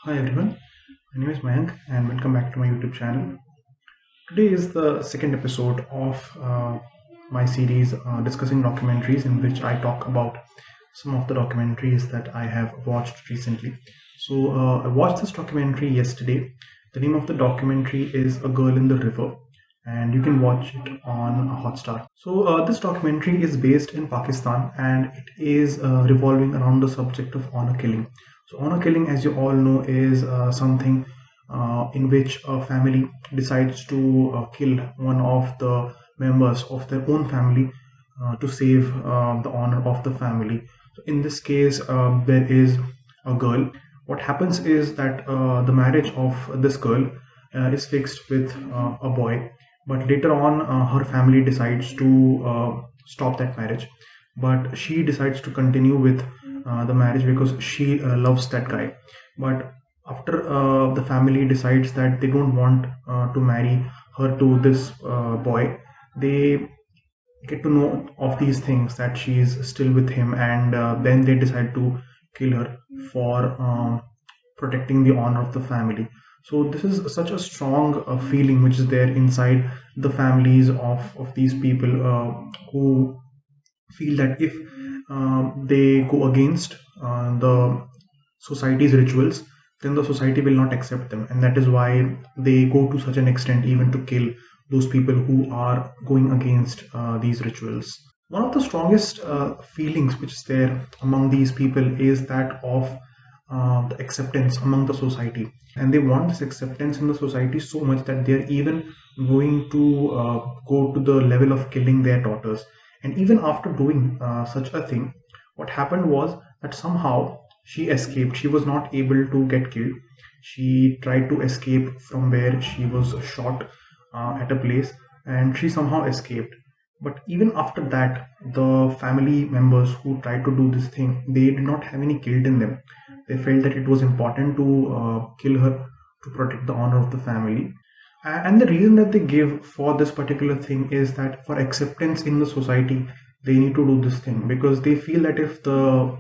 Hi everyone, my name is Mayank and welcome back to my YouTube channel. Today is the second episode of my series discussing documentaries, in which I talk about some of the documentaries that I have watched recently. I watched this documentary yesterday. The name of the documentary is A Girl in the River, and you can watch it on Hotstar. This documentary is based in Pakistan, and it is revolving around the subject of honor killing. So honor killing, as you all know, is something in which a family decides to kill one of the members of their own family to save the honor of the family. So in this case, there is a girl. What happens is that the marriage of this girl is fixed with a boy, but later on, her family decides to stop that marriage. But she decides to continue with the marriage because she loves that guy. But after the family decides that they don't want to marry her to this boy, they get to know of these things, that she is still with him, and then they decide to kill her for protecting the honor of the family. So this is such a strong feeling which is there inside the families of these people who feel that if they go against the society's rituals, then the society will not accept them, and that is why they go to such an extent even to kill those people who are going against these rituals. One of the strongest feelings which is there among these people is that of the acceptance among the society, and they want this acceptance in the society so much that they are even going to go to the level of killing their daughters. And even after doing such a thing, what happened was that somehow she escaped. She was not able to get killed. She tried to escape from where she was shot at a place, and she somehow escaped. But even after that, the family members who tried to do this thing, they did not have any guilt in them. They felt that it was important to kill her to protect the honor of the family. And the reason that they give for this particular thing is that for acceptance in the society, they need to do this thing because they feel that if the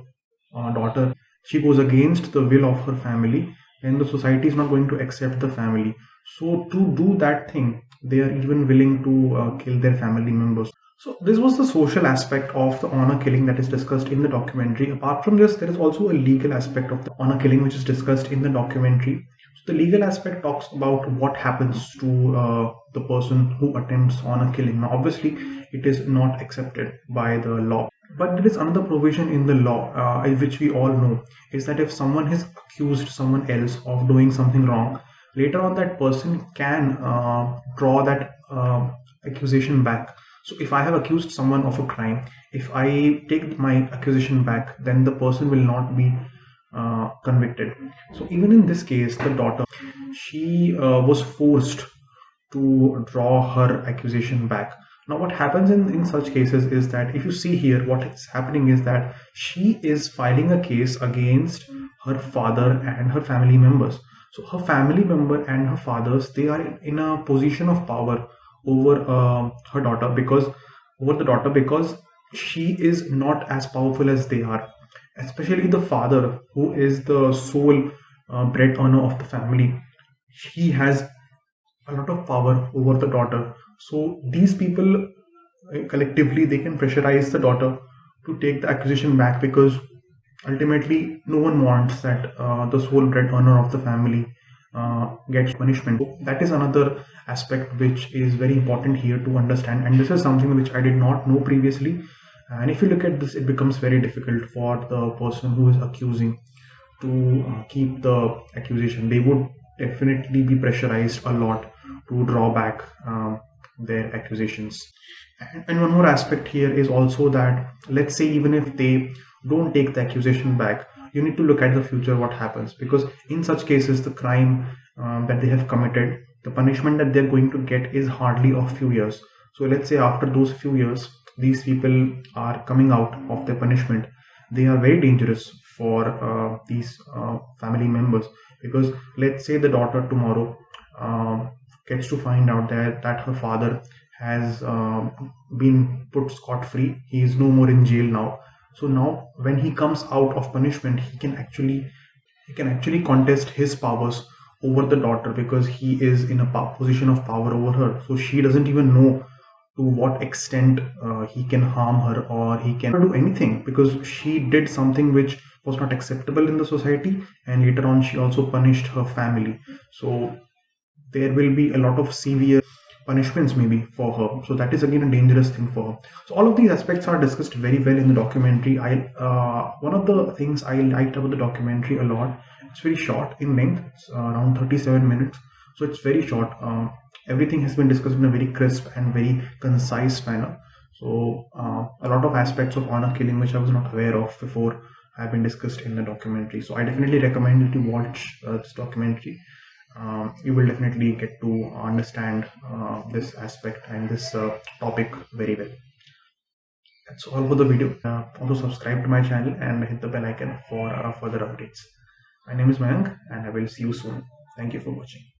daughter, she goes against the will of her family, then the society is not going to accept the family. So to do that thing, they are even willing to kill their family members. So this was the social aspect of the honor killing that is discussed in the documentary. Apart from this, there is also a legal aspect of the honor killing which is discussed in the documentary. So the legal aspect talks about what happens to the person who attempts honor killing. Now, obviously, it is not accepted by the law. But there is another provision in the law, which we all know, is that if someone has accused someone else of doing something wrong, later on that person can draw that accusation back. So if I have accused someone of a crime, if I take my accusation back, then the person will not be convicted. So even in this case, the daughter, she was forced to draw her accusation back. Now, what happens in such cases is that if you see here, what is happening is that she is filing a case against her father and her family members. So her family member and her fathers, they are in a position of power over her daughter because she is not as powerful as they are, especially the father, who is the sole bread earner of the family. He has a lot of power over the daughter. So these people collectively, they can pressurize the daughter to take the accusation back, because ultimately no one wants that the sole bread earner of the family gets punishment. So that is another aspect which is very important here to understand, and this is something which I did not know previously. And if you look at this, it becomes very difficult for the person who is accusing to keep the accusation. They would definitely be pressurized a lot to draw back their accusations. And one more aspect here is also that, let's say, even if they don't take the accusation back, you need to look at the future, what happens, because in such cases, the crime that they have committed, the punishment that they're going to get is hardly a few years. So let's say after those few years, these people are coming out of their punishment. They are very dangerous for these family members, because let's say the daughter tomorrow gets to find out that her father has been put scot free. He is no more in jail now. So now when he comes out of punishment, he can actually contest his powers over the daughter because he is in a position of power over her. So she doesn't even know to what extent he can harm her, or he can do anything, because she did something which was not acceptable in the society, and later on she also punished her family. So there will be a lot of severe punishments maybe for her. So that is again a dangerous thing for her. So all of these aspects are discussed very well in the documentary. I One of the things I liked about the documentary a lot, it's very short in length. It's around 37 minutes, so it's very short. Everything has been discussed in a very crisp and very concise manner. So a lot of aspects of honor killing which I was not aware of before have been discussed in the documentary. So I definitely recommend you to watch this documentary. You will definitely get to understand this aspect and this topic very well. That's all for the video. Also subscribe to my channel and hit the bell icon for further updates. My name is Mayank, and I will see you soon. Thank you for watching.